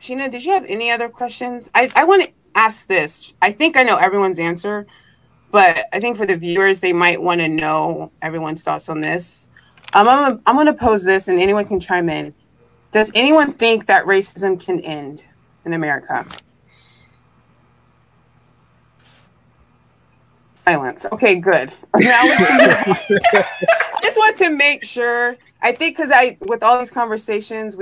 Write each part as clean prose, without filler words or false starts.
Sheena, did you have any other questions? I want to ask this. I think I know everyone's answer, but I think for the viewers, they might want to know everyone's thoughts on this. I'm gonna pose this, and anyone can chime in. Does anyone think that racism can end in America? Silence. Okay, good. I just want to make sure. I think because with all these conversations,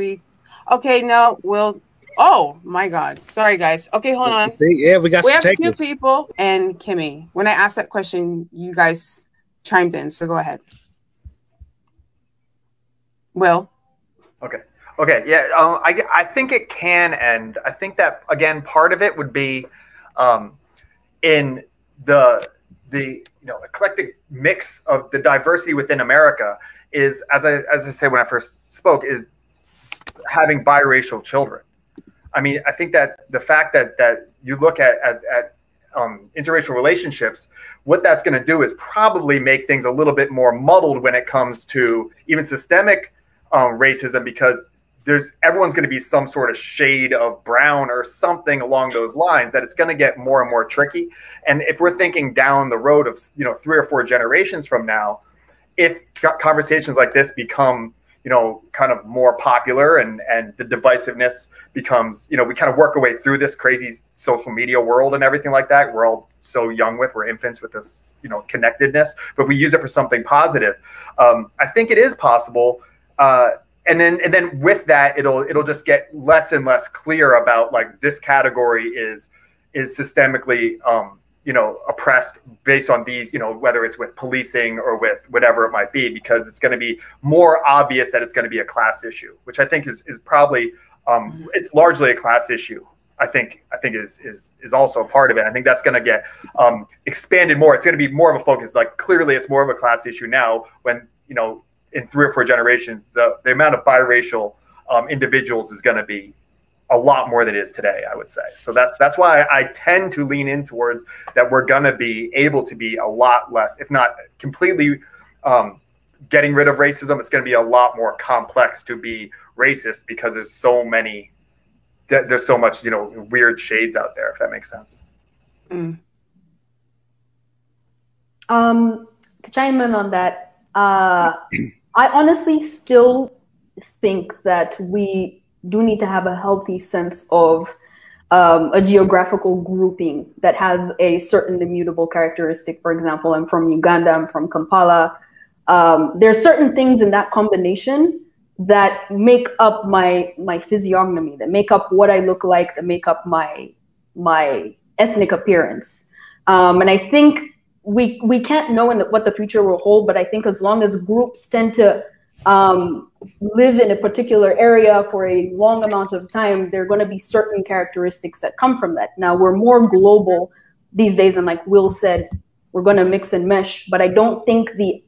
oh my God. Sorry, guys. Okay, hold on. Yeah, we have two people and Kimi. When I asked that question, you guys chimed in. So go ahead. Will. Okay. Yeah. I think it can end. I think that, again, part of it would be in the eclectic mix of the diversity within America is, as I said when I first spoke, is having biracial children. I mean, I think that the fact that you look at interracial relationships, what that's going to do is probably make things a little bit more muddled when it comes to even systemic racism, because everyone's going to be some sort of shade of brown or something along those lines, that it's going to get more and more tricky. And if we're thinking down the road of 3 or 4 generations from now, if conversations like this become kind of more popular and the divisiveness becomes, we kind of work our way through this crazy social media world and everything like that. We're all so young we're infants with this, connectedness, but if we use it for something positive, I think it is possible. And then with that, it'll just get less and less clear about, like, this category is systemically, oppressed based on these, whether it's with policing or with whatever it might be, because it's going to be more obvious that it's going to be a class issue, which I think is probably, it's largely a class issue. I think is also a part of it. I think that's going to get expanded more. It's going to be more of a focus. Like, clearly it's more of a class issue now when, in 3 or 4 generations, the amount of biracial individuals is going to be a lot more than it is today, I would say. So that's why I tend to lean in towards that we're going to be able to be a lot less, if not completely getting rid of racism. It's going to be a lot more complex to be racist, because there's so much, weird shades out there, if that makes sense. Mm. To chime in on that, I honestly still think that we do need to have a healthy sense of a geographical grouping that has a certain immutable characteristic. For example, I'm from Uganda, I'm from Kampala. There are certain things in that combination that make up my physiognomy, that make up what I look like, that make up my ethnic appearance. And I think we can't know what the future will hold, but I think as long as groups tend to live in a particular area for a long amount of time, there are going to be certain characteristics that come from that. Now, we're more global these days, and like Will said, we're going to mix and mesh, but I don't think the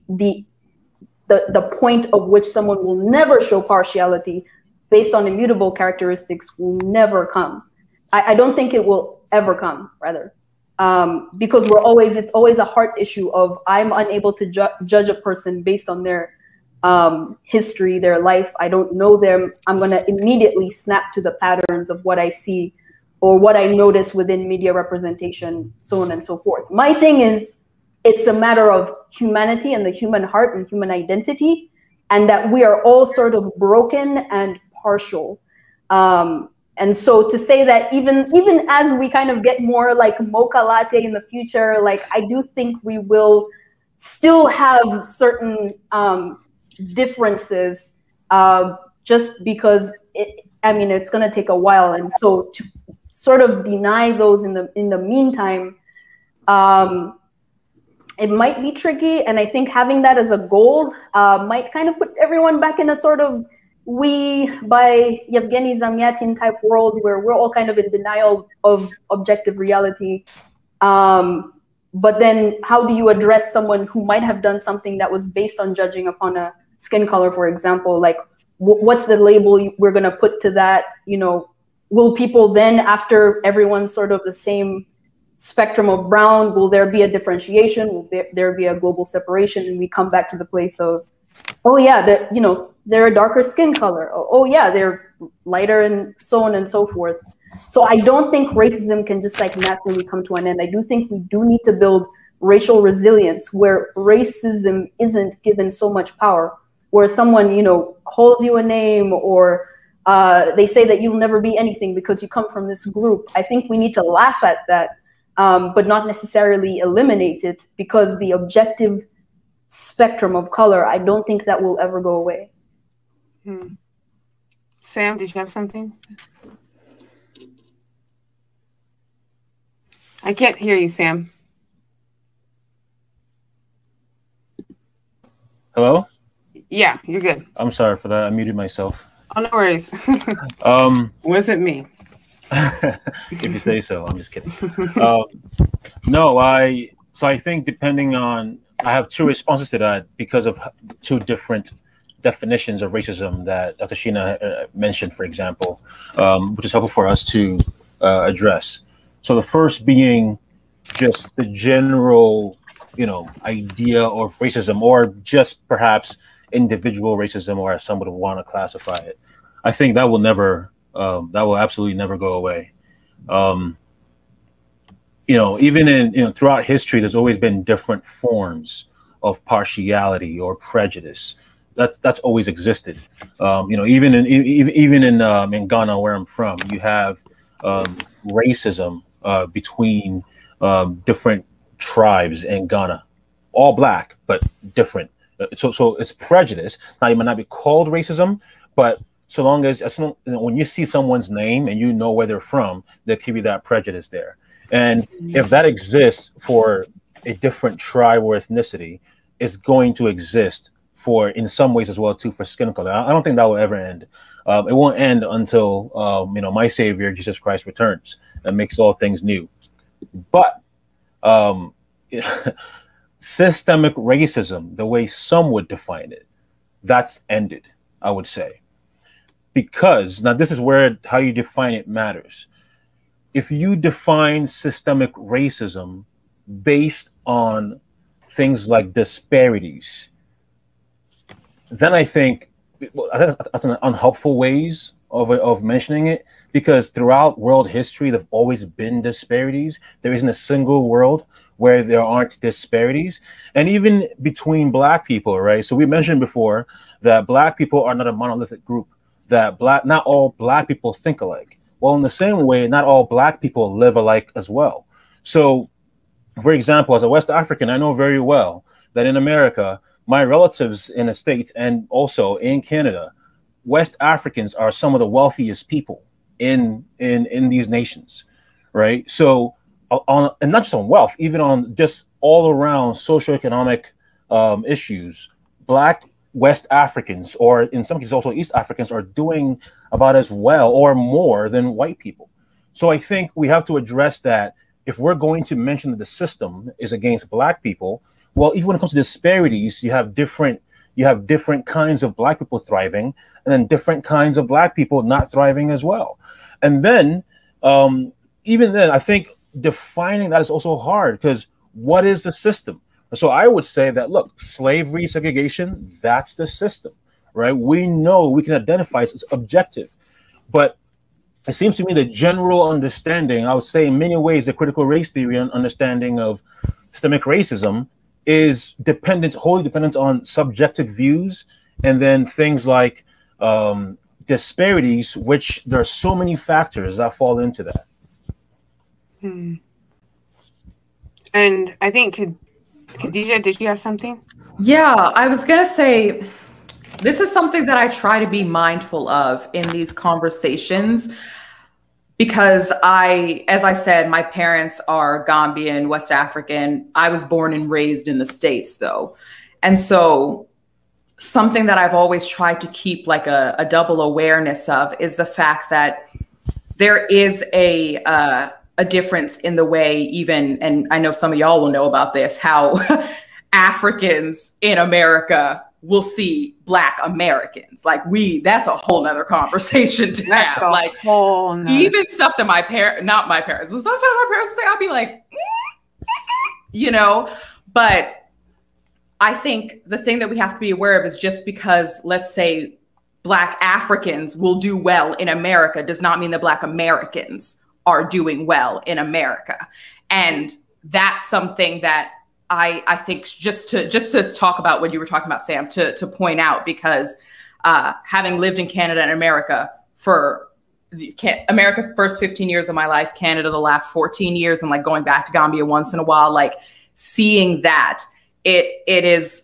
point of which someone will never show partiality based on immutable characteristics will never come. I don't think it will ever come, rather. Because it's always a heart issue of, I'm unable to judge a person based on their history, their life. I don't know them. I'm going to immediately snap to the patterns of what I see or what I notice within media representation, so on and so forth. My thing is, it's a matter of humanity and the human heart and human identity, and that we are all sort of broken and partial. And so to say that even as we kind of get more like mocha latte in the future, like, I do think we will still have certain differences, just because it's going to take a while. And so to sort of deny those in the meantime, it might be tricky. And I think having that as a goal might kind of put everyone back in a sort of We by Yevgeny Zamyatin type world where we're all kind of in denial of objective reality. But then how do you address someone who might have done something that was based on judging upon a skin color, for example? Like, what's the label we're going to put to that? You know, will people then, after everyone's sort of the same spectrum of brown, will there be a differentiation? Will there be a global separation? And we come back to the place of, oh yeah, you know, they're a darker skin color. Oh yeah, they're lighter, and so on and so forth. So I don't think racism can just like naturally come to an end. I do think we do need to build racial resilience where racism isn't given so much power, where someone, you know, calls you a name, or they say that you'll never be anything because you come from this group. I think we need to laugh at that, but not necessarily eliminate it, because the objective spectrum of color, I don't think that will ever go away. Sam, did you have something? I can't hear you, Sam. Hello? Yeah, you're good. I'm sorry for that. I muted myself. Oh, no worries. Wasn't me. If you say so. I'm just kidding. No, so I think depending on, I have two responses to that because of two different definitions of racism that Dr. Sheena mentioned, for example, which is helpful for us to address. So the first being just the general, you know, idea of racism, or just perhaps individual racism, or as some would want to classify it. I think that will never, that will absolutely never go away. You know, even in, you know, throughout history, there's always been different forms of partiality or prejudice. That's always existed. You know, even in Ghana, where I'm from, you have racism between different tribes in Ghana, all black but different. So it's prejudice. Now, it might not be called racism, but so long as you know, when you see someone's name and you know where they're from, there could be that prejudice there. And if that exists for a different tribe or ethnicity, it's going to exist for, in some ways as well too, for skin color. I don't think that will ever end. It won't end until you know, my Savior Jesus Christ returns and makes all things new. But systemic racism, the way some would define it, that's ended, I would say. Because now this is where how you define it matters. If you define systemic racism based on things like disparities, then I think that's an unhelpful ways of mentioning it, because throughout world history, there've always been disparities. There isn't a single world where there aren't disparities. And even between black people, right? So we mentioned before that black people are not a monolithic group, that not all black people think alike. Well, in the same way, not all black people live alike as well. So, for example, as a West African, I know very well that in America, my relatives in the States and also in Canada, West Africans are some of the wealthiest people in these nations, right? So, and not just on wealth, even on just all around socioeconomic issues, black West Africans, or in some cases also East Africans, are doing about as well or more than white people. So I think we have to address that. If we're going to mention that the system is against black people, well, even when it comes to disparities, you have different kinds of black people thriving, and then different kinds of black people not thriving as well. And then even then, I think defining that is also hard, because what is the system? So I would say that, look, slavery, segregation, that's the system, right? We know, we can identify it's objective. But it seems to me the general understanding, I would say in many ways, the critical race theory and understanding of systemic racism is wholly dependent on subjective views, and then things like disparities, which there are so many factors that fall into that. And I think, Khadija, did you have something? Yeah, I was going to say, this is something that I try to be mindful of in these conversations, because as I said, my parents are Gambian, West African. I was born and raised in the States, though. And so something that I've always tried to keep like a double awareness of is the fact that there is a difference in the way, even, and I know some of y'all will know about this, how Africans in America will see Black Americans. Like that's a whole nother conversation to have. Like even stuff that not my parents, but sometimes my parents will say, I'll be like, you know, but I think the thing that we have to be aware of is, just because, let's say, Black Africans will do well in America does not mean that Black Americans are doing well in America. And that's something that I think just to talk about what you were talking about, Sam, to point out, because having lived in Canada and America for America first 15 years of my life, Canada the last 14 years, and like going back to Gambia once in a while, like seeing that it is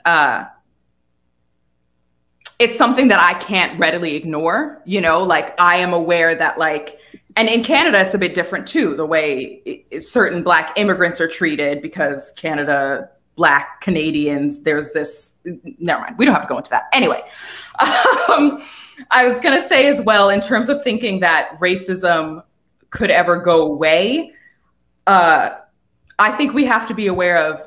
it's something that I can't readily ignore, you know, like I am aware that like, and in Canada, it's a bit different too, the way certain Black immigrants are treated, because Canada, Black Canadians, there's this, never mind, we don't have to go into that. Anyway, I was gonna say as well, in terms of thinking that racism could ever go away, I think we have to be aware of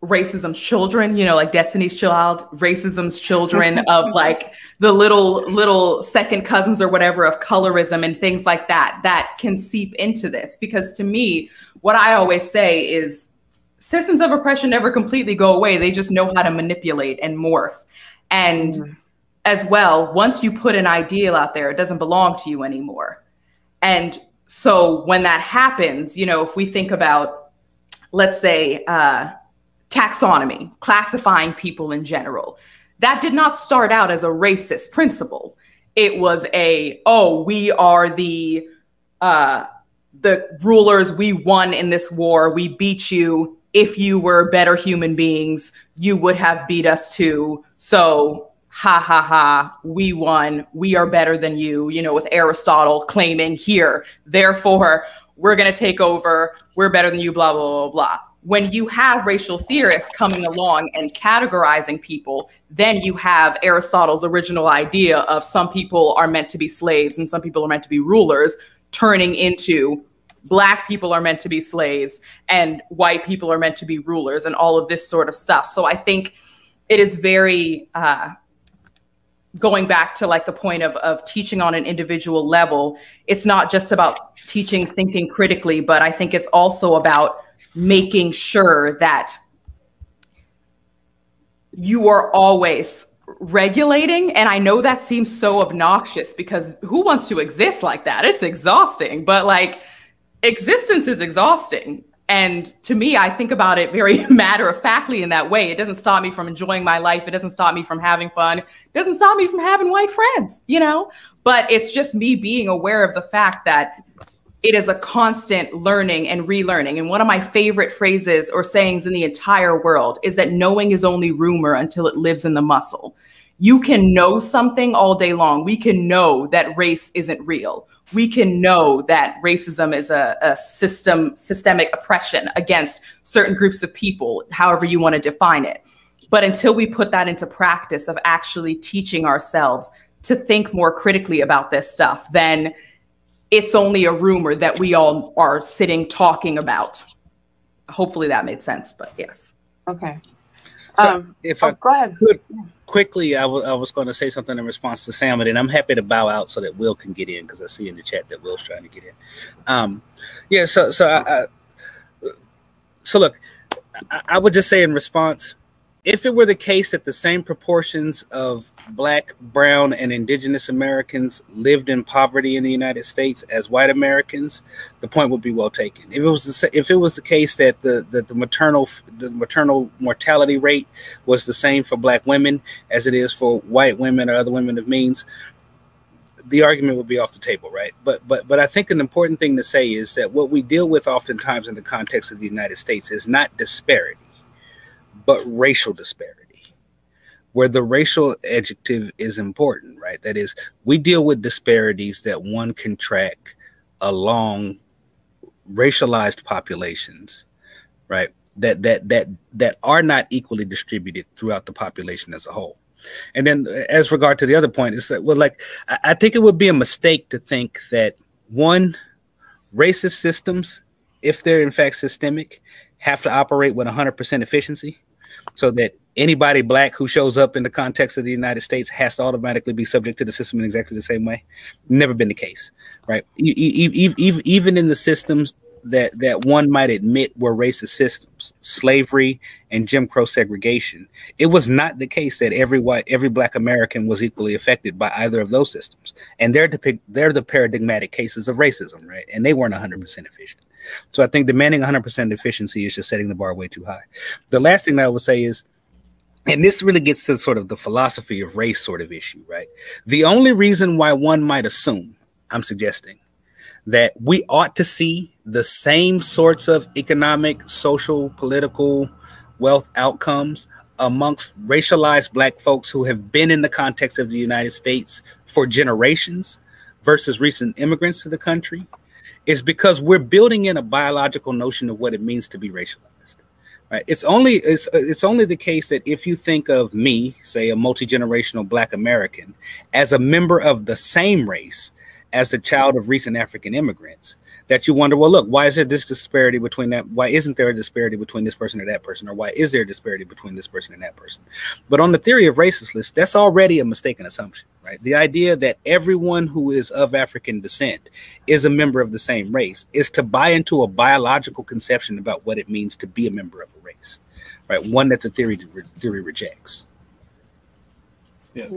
racism's children, you know, like Destiny's Child, racism's children of like the little second cousins or whatever of colorism and things like that, that can seep into this. Because to me, what I always say is systems of oppression never completely go away. They just know how to manipulate and morph. And as well, once you put an ideal out there, it doesn't belong to you anymore. And so when that happens, you know, if we think about, let's say, taxonomy, classifying people in general, that did not start out as a racist principle. It was oh, we are the rulers, we won in this war, we beat you. If you were better human beings, you would have beat us too. So ha ha ha, we won, we are better than you, you know, with Aristotle claiming here, therefore we're gonna take over, we're better than you, blah, blah, blah, blah. When you have racial theorists coming along and categorizing people, then you have Aristotle's original idea of some people are meant to be slaves and some people are meant to be rulers, turning into Black people are meant to be slaves and white people are meant to be rulers and all of this sort of stuff. So I think it is very, going back to like the point of teaching on an individual level, it's not just about teaching thinking critically, but I think it's also about making sure that you are always regulating. And I know that seems so obnoxious because who wants to exist like that? It's exhausting, but like existence is exhausting. And to me, I think about it very matter-of-factly in that way. It doesn't stop me from enjoying my life. It doesn't stop me from having fun. It doesn't stop me from having white friends, you know? But it's just me being aware of the fact that it is a constant learning and relearning. And one of my favorite phrases or sayings in the entire world is that knowing is only rumor until it lives in the muscle. You can know something all day long. We can know that race isn't real. We can know that racism is a systemic oppression against certain groups of people, however you want to define it. But until we put that into practice of actually teaching ourselves to think more critically about this stuff, then it's only a rumor that we all are sitting talking about. Hopefully that made sense, but yes. Okay. So if I go ahead. could quickly, I was going to say something in response to Sam, and I'm happy to bow out so that Will can get in, because I see in the chat that Will's trying to get in. Yeah, so look, I would just say in response, if it were the case that the same proportions of Black, brown, and indigenous Americans lived in poverty in the United States as white Americans, the point would be well taken. If it was the case that the maternal mortality rate was the same for Black women as it is for white women or other women of means, the argument would be off the table, right? But I think an important thing to say is that what we deal with oftentimes in the context of the United States is not disparity, but racial disparity, where the racial adjective is important, right? That is, we deal with disparities that one can track along racialized populations, right? That are not equally distributed throughout the population as a whole. And then as regard to the other point, is that, well, like, I think it would be a mistake to think that one, racist systems, if they're in fact systemic, have to operate with 100% efficiency, so that anybody Black who shows up in the context of the United States has to automatically be subject to the system in exactly the same way. Never been the case, right? Even in the systems that one might admit were racist systems, slavery and Jim Crow segregation, it was not the case that every Black American was equally affected by either of those systems. And they're the paradigmatic cases of racism, right? And they weren't 100% efficient. So I think demanding 100% efficiency is just setting the bar way too high. The last thing that I would say is, and this really gets to sort of the philosophy of race sort of issue, right? The only reason why one might assume, I'm suggesting, that we ought to see the same sorts of economic, social, political, wealth outcomes amongst racialized Black folks who have been in the context of the United States for generations versus recent immigrants to the country is because we're building in a biological notion of what it means to be racialized. Right. It's only the case that if you think of me, say a multi-generational Black American, as a member of the same race as the child of recent African immigrants, that you wonder, well, look, why is there this disparity between that? Why isn't there a disparity between this person or that person? Or why is there a disparity between this person and that person? But on the theory of racelessness, that's already a mistaken assumption, right? The idea that everyone who is of African descent is a member of the same race is to buy into a biological conception about what it means to be a member of a race, right? One that the theory rejects. Yeah,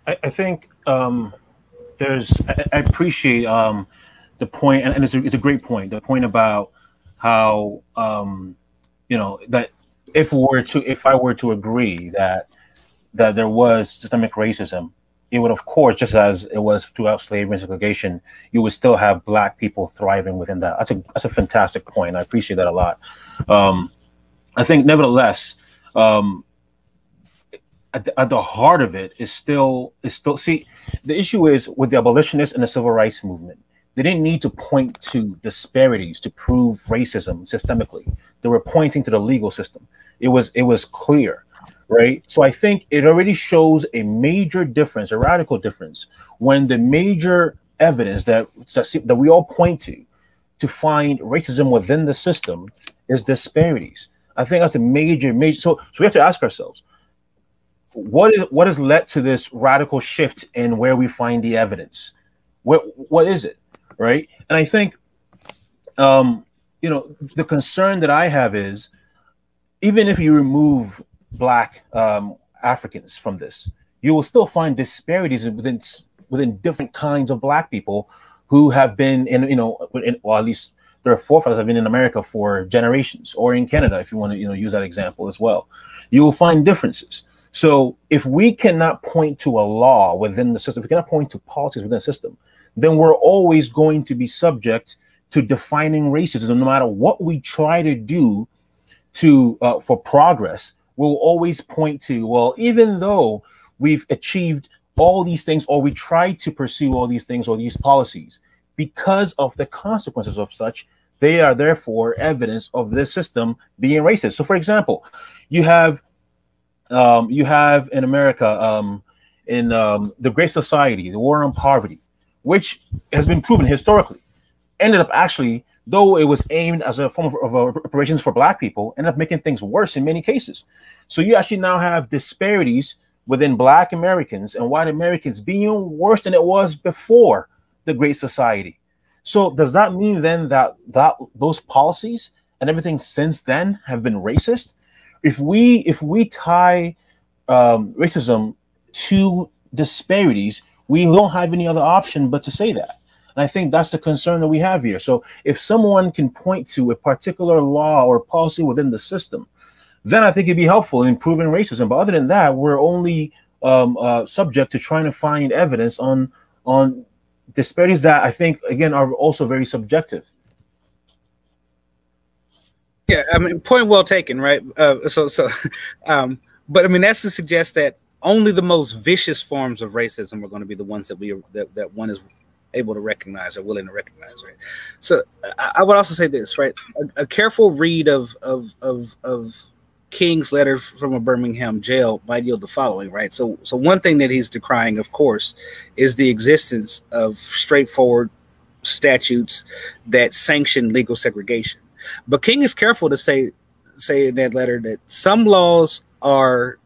I think I appreciate the point, and it's a great point. The point about how you know, that if I were to agree that there was systemic racism, it would, of course, just as it was throughout slavery and segregation, you would still have Black people thriving within that. That's a fantastic point. I appreciate that a lot. I think, nevertheless, at the heart of it is still see, the issue is with the abolitionists and the civil rights movement. They didn't need to point to disparities to prove racism systemically. They were pointing to the legal system. It was clear, right? So I think it already shows a major difference, a radical difference, when the major evidence that we all point to find racism within the system is disparities. I think that's a major. So we have to ask ourselves, what has led to this radical shift in where we find the evidence? What is it? Right. And I think, you know, the concern that I have is, even if you remove Black Africans from this, you will still find disparities within different kinds of Black people who have been or at least their forefathers have been in America for generations, or in Canada, if you want to, use that example as well. You will find differences. So if we cannot point to a law within the system, if we cannot point to policies within the system, then we're always going to be subject to defining racism. No matter what we try to do for progress, we'll always point to, well, even though we've achieved all these things, or we try to pursue all these things or these policies, because of the consequences of such, they are therefore evidence of this system being racist. So, for example, you have in America, in the Great Society, the War on Poverty, which has been proven historically, ended up actually, though it was aimed as a form of reparations for Black people, ended up making things worse in many cases. So you actually now have disparities within Black Americans and white Americans being worse than it was before the Great Society. So does that mean then that those policies and everything since then have been racist? If we tie racism to disparities, we don't have any other option but to say that. And I think that's the concern that we have here. So if someone can point to a particular law or policy within the system, then I think it'd be helpful in proving racism. But other than that, we're only subject to trying to find evidence on disparities that I think, again, are also very subjective. Yeah, I mean, point well taken, right? But I mean, that's to suggest that only the most vicious forms of racism are going to be the ones that one is able to recognize or willing to recognize, right? So I would also say this, right? A careful read of King's letter from a Birmingham jail might yield the following, right? So one thing that he's decrying, of course, is the existence of straightforward statutes that sanction legal segregation. But King is careful to say in that letter that some laws are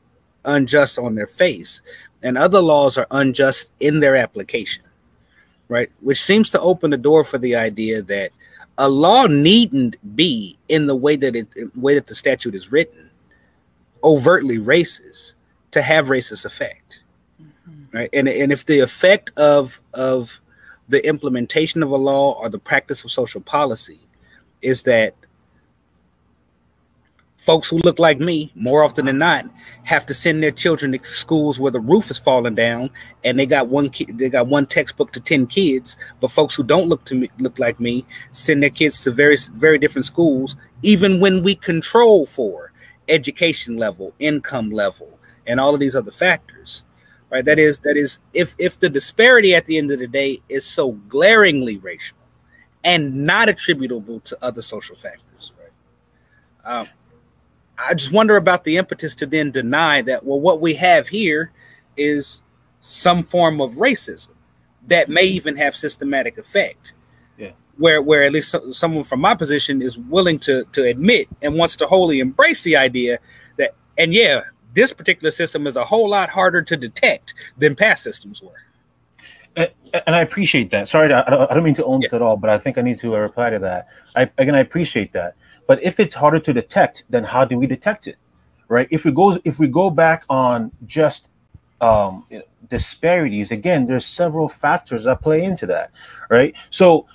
unjust on their face and other laws are unjust in their application, right? Which seems to open the door for the idea that a law needn't be in the way that the statute is written overtly racist to have racist effect, right? And if the effect of the implementation of a law or the practice of social policy is that folks who look like me, more often than not, have to send their children to schools where the roof is falling down and they got one textbook to 10 kids, but folks who don't look like me send their kids to very different schools, even when we control for education level, income level, and all of these other factors, right? That is if the disparity at the end of the day is so glaringly racial and not attributable to other social factors, right? I just wonder about the impetus to then deny that, well, what we have here is some form of racism that may even have systematic effect. Yeah. Where at least someone from my position is willing to admit and wants to wholly embrace the idea that, and yeah, this particular system is a whole lot harder to detect than past systems were. And I appreciate that. Sorry, I don't mean to own this at all, but I think I need to reply to that. I appreciate that. But if it's harder to detect, then how do we detect it, right? If we go back on just disparities, again, there's several factors that play into that, right? So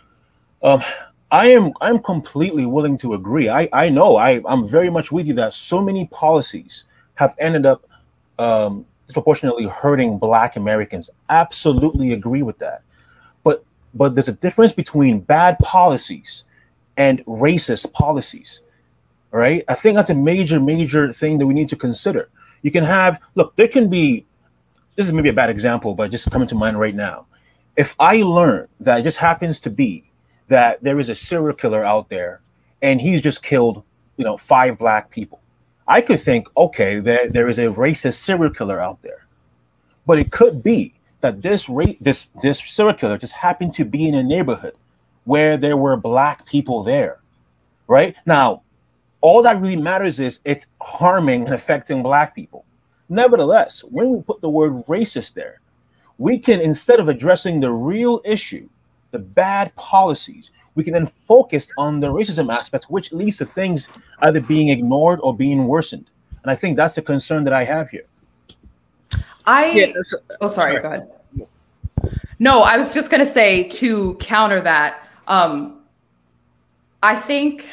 I'm completely willing to agree. I know I'm very much with you that so many policies have ended up disproportionately hurting Black Americans. Absolutely agree with that. But there's a difference between bad policies and racist policies, right? I think that's a major thing that we need to consider. You can have, look, there can be, this is maybe a bad example, but just coming to mind right now. If I learn that it just happens to be that there is a serial killer out there and he's just killed, 5 Black people, I could think, okay, there is a racist serial killer out there. But it could be that this serial killer just happened to be in a neighborhood where there were Black people there, right? Now, all that really matters is it's harming and affecting Black people. Nevertheless, when we put the word racist there, we can, instead of addressing the real issue, the bad policies, we can then focus on the racism aspects, which leads to things either being ignored or being worsened. And I think that's the concern that I have here. Sorry, go ahead. No, I was just going to say, to counter that, I think,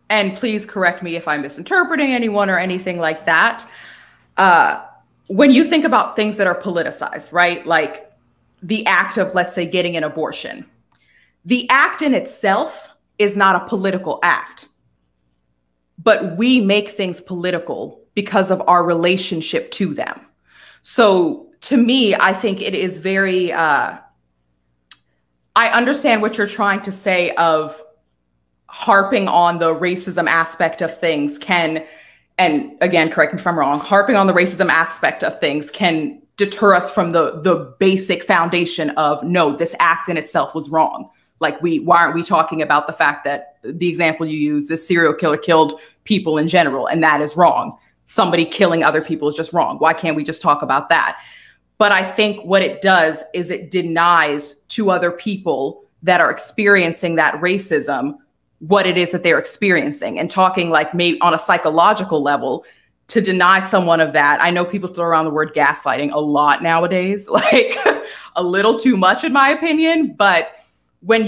and please correct me if I'm misinterpreting anyone or anything like that, when you think about things that are politicized, right? Like the act of, let's say, getting an abortion, the act in itself is not a political act, but we make things political because of our relationship to them. So to me, I think it is very, I understand what you're trying to say of harping on the racism aspect of things can, and again, correct me if I'm wrong, harping on the racism aspect of things can deter us from the basic foundation of, no, this act in itself was wrong. Like, why aren't we talking about the fact that the example you use, this serial killer killed people in general, and that is wrong. Somebody killing other people is just wrong. Why can't we just talk about that? But I think what it does is it denies to other people that are experiencing that racism what it is that they're experiencing, and talking like maybe on a psychological level to deny someone of that. I know people throw around the word gaslighting a lot nowadays, like a little too much in my opinion. But when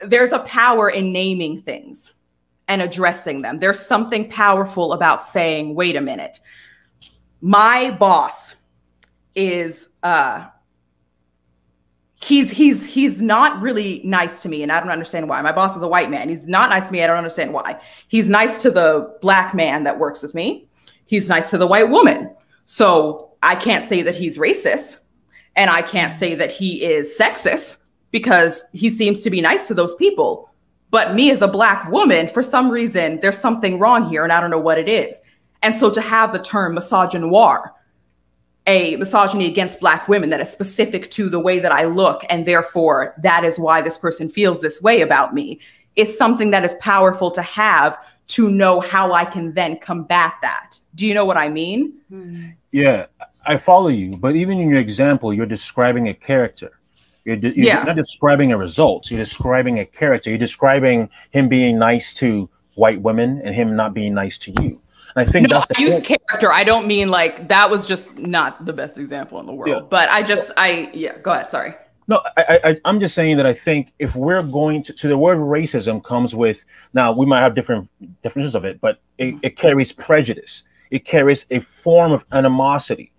there's a power in naming things and addressing them, there's something powerful about saying, wait a minute, my boss is, he's not really nice to me, and I don't understand why. My boss is a white man. He's not nice to me. I don't understand why. He's nice to the Black man that works with me. He's nice to the white woman. So I can't say that he's racist, and I can't say that he is sexist because he seems to be nice to those people. But me as a Black woman, for some reason, there's something wrong here, and I don't know what it is. And so to have the term misogynoir, a misogyny against Black women that is specific to the way that I look, and therefore that is why this person feels this way about me, is something that is powerful to have, to know how I can then combat that. Do you know what I mean? Yeah, I follow you. But even in your example, you're describing a character. You're not describing a result. You're describing a character. You're describing him being nice to white women and him not being nice to you. And I think no, that's the I use character. I don't mean like that was just not the best example in the world. But go ahead. Sorry. No, I'm just saying that I think if we're going to the word racism comes with, now we might have different definitions of it, but it carries prejudice. It carries a form of animosity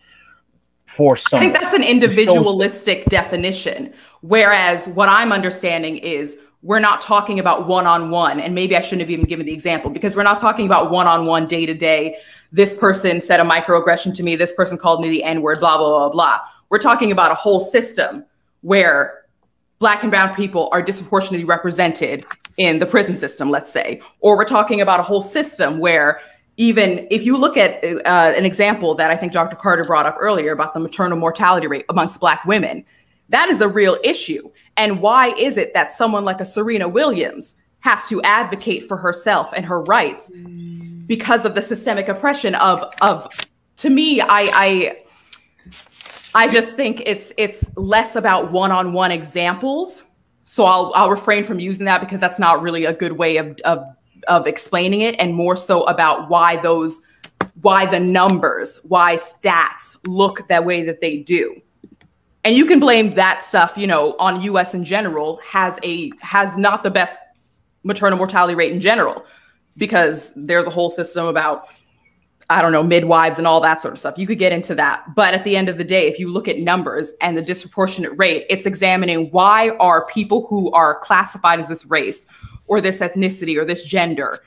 for someone. I think that's an individualistic definition. Whereas what I'm understanding is we're not talking about one-on-one, and maybe I shouldn't have even given the example, because we're not talking about one-on-one day-to-day. This person said a microaggression to me. This person called me the N-word, blah, blah, blah, blah. We're talking about a whole system where Black and brown people are disproportionately represented in the prison system, let's say. Or we're talking about a whole system where even if you look at an example that I think Dr. Carter brought up earlier about the maternal mortality rate amongst Black women, that is a real issue. And why is it that someone like a Serena Williams has to advocate for herself and her rights because of the systemic oppression of to me, I just think it's less about one-on-one examples. So I'll refrain from using that because that's not really a good way of explaining it, and more so about why the numbers, why stats look that way that they do. And you can blame that stuff, on US in general has not the best maternal mortality rate in general, because there's a whole system about, I don't know, midwives and all that sort of stuff. You could get into that. But at the end of the day, if you look at numbers and the disproportionate rate, it's examining why are people who are classified as this race or this ethnicity or this gender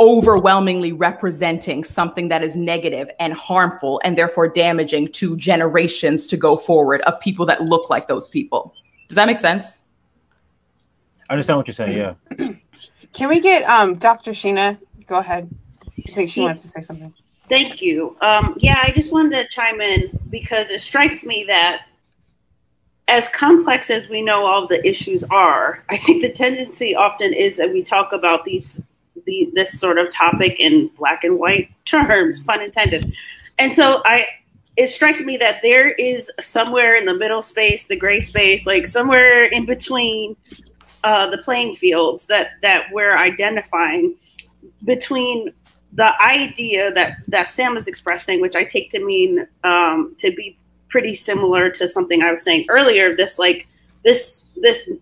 overwhelmingly representing something that is negative and harmful and therefore damaging to generations to go forward of people that look like those people. Does that make sense? I understand what you're saying, yeah. Can we get Dr. Sheena? Go ahead. I think she wants to say something. Thank you. Yeah, I just wanted to chime in because it strikes me that as complex as we know all the issues are, I think the tendency often is that we talk about this sort of topic in black and white terms, pun intended. And so it strikes me that there is somewhere in the middle space, the gray space, like somewhere in between the playing fields that we're identifying between the idea that Sam is expressing, which I take to mean to be pretty similar to something I was saying earlier, this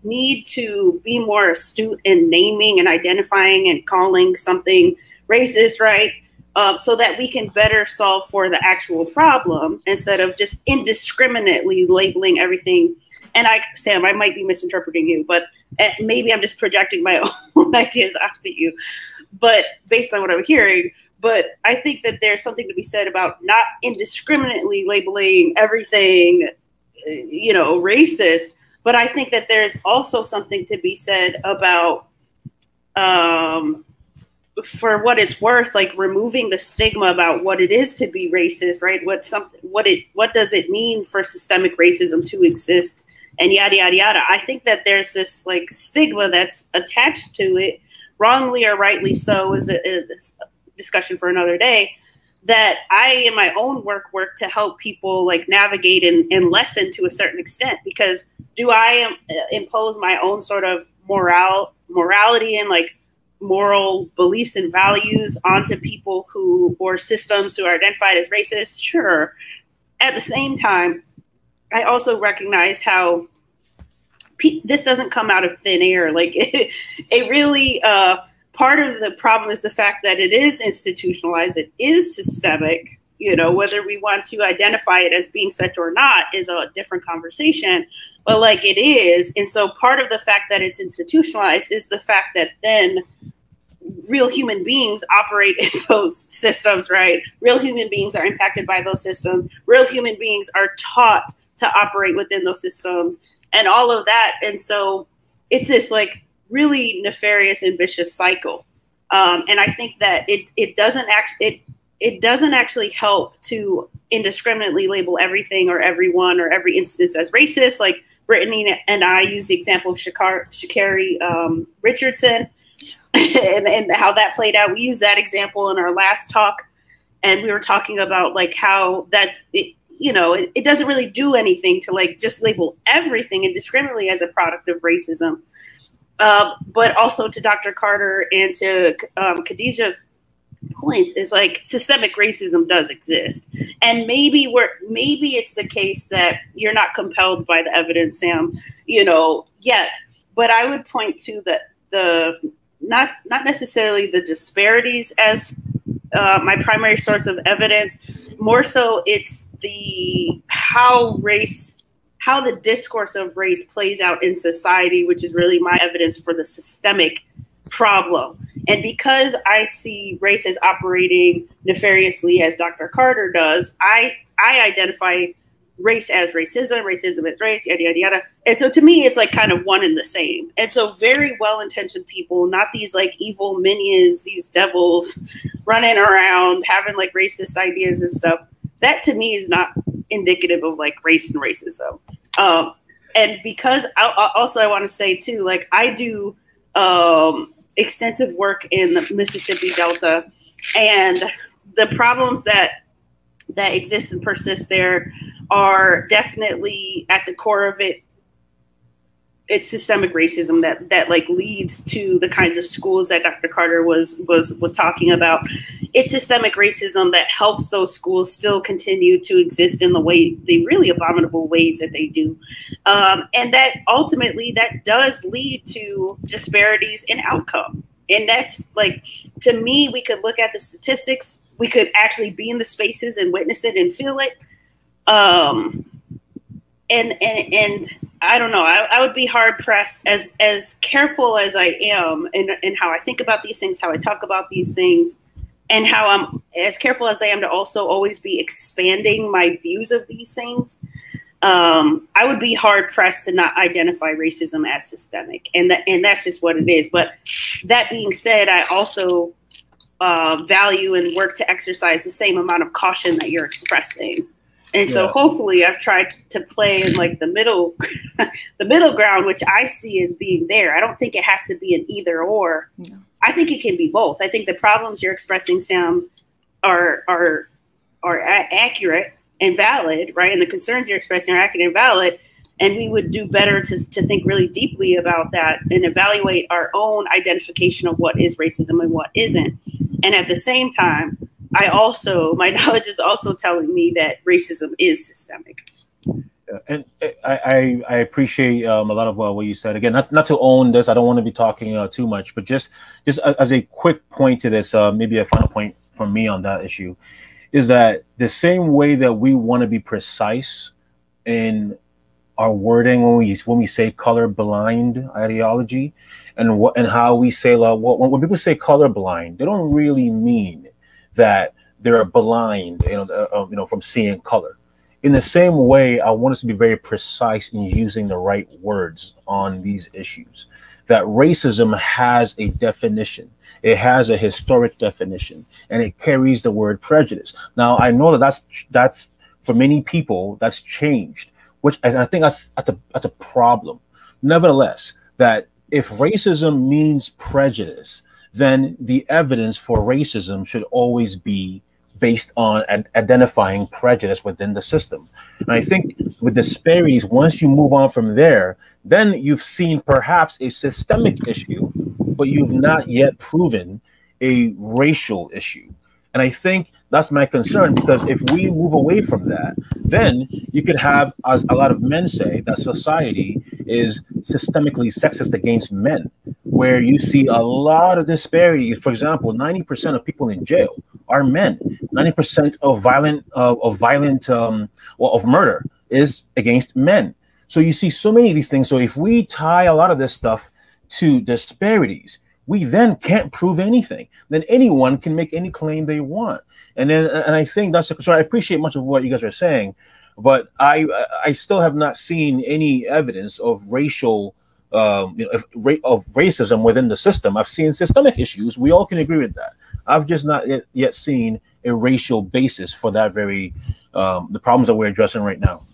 need to be more astute in naming and identifying and calling something racist, right? So that we can better solve for the actual problem instead of just indiscriminately labeling everything. And Sam, I might be misinterpreting you, but maybe I'm just projecting my own ideas onto you, but based on what I'm hearing. But I think that there's something to be said about not indiscriminately labeling everything, racist. But I think that there's also something to be said about, for what it's worth, like removing the stigma about what it is to be racist, right? What does it mean for systemic racism to exist, and yada yada yada. I think that there's this like stigma that's attached to it, wrongly or rightly so, is a discussion for another day. That I, in my own work to help people like navigate and lessen to a certain extent, because do I impose my own sort of morality and like moral beliefs and values onto people or systems who are identified as racist? Sure. At the same time, I also recognize how this doesn't come out of thin air. Like it really, part of the problem is the fact that it is institutionalized, it is systemic, whether we want to identify it as being such or not is a different conversation, but like it is. And so part of the fact that it's institutionalized is the fact that then real human beings operate in those systems, right? Real human beings are impacted by those systems. Real human beings are taught to operate within those systems and all of that. And so it's this like really nefarious and vicious cycle. And I think that it doesn't actually help to indiscriminately label everything or everyone or every instance as racist. Like Brittany and I use the example of Sha'Carri Richardson and how that played out. We used that example in our last talk, and we were talking about like how it doesn't really do anything to like just label everything indiscriminately as a product of racism. But also to Dr. Carter and to Khadijah's points is like systemic racism does exist, and maybe it's the case that you're not compelled by the evidence, Sam, yet. But I would point to the not necessarily the disparities as my primary source of evidence. More so, it's how the discourse of race plays out in society, which is really my evidence for the systemic problem. And because I see race as operating nefariously as Dr. Carter does, I identify race as racism, racism as race, yada, yada, yada. And so to me, it's like kind of one and the same. And so very well-intentioned people, not these like evil minions, these devils running around having like racist ideas and stuff, that to me is not indicative of like race and racism. And because I want to say too, like I do extensive work in the Mississippi Delta, and the problems that exist and persist there are definitely at the core of it. It's systemic racism that like leads to the kinds of schools that Dr. Carter was talking about. It's systemic racism that helps those schools still continue to exist in the really abominable ways that they do. And that ultimately that does lead to disparities in outcome. And that's like, to me, we could look at the statistics, we could actually be in the spaces and witness it and feel it. And I don't know, I would be hard pressed, as careful as I am in how I think about these things, how I talk about these things, and how I'm as careful as I am to also always be expanding my views of these things. I would be hard pressed to not identify racism as systemic, and that's just what it is. But that being said, I also value and work to exercise the same amount of caution that you're expressing. And so hopefully I've tried to play in like the middle ground, which I see as being there. I don't think it has to be an either or. Yeah. I think it can be both. I think the problems you're expressing, Sam, are accurate and valid, right? And the concerns you're expressing are accurate and valid. And we would do better to think really deeply about that and evaluate our own identification of what is racism and what isn't. And at the same time, my knowledge is also telling me that racism is systemic. And I appreciate a lot of what you said. Again, not to own this, I don't want to be talking too much, but just as a quick point to this, maybe a final point from me on that issue, is that the same way that we want to be precise in our wording when we say colorblind ideology, and how we say when people say colorblind, they don't really mean that they're blind, from seeing color. In the same way, I want us to be very precise in using the right words on these issues. That racism has a definition. It has a historic definition, and it carries the word prejudice. Now, I know that's for many people that's changed, and I think that's a problem. Nevertheless, that if racism means prejudice, then the evidence for racism should always be based on identifying prejudice within the system. And I think with disparities, once you move on from there, then you've seen perhaps a systemic issue, but you've not yet proven a racial issue. And I think that's my concern, because if we move away from that, then you could have, as a lot of men say, that society is systemically sexist against men, where you see a lot of disparity. For example, 90% of people in jail are men. 90% of murder is against men. So you see so many of these things. So if we tie a lot of this stuff to disparities, we then can't prove anything. Then anyone can make any claim they want. And I think that's the concern. I appreciate much of what you guys are saying, but I still have not seen any evidence of racial of racism within the system. I've seen systemic issues. We all can agree with that. I've just not yet seen a racial basis for that very the problems that we're addressing right now.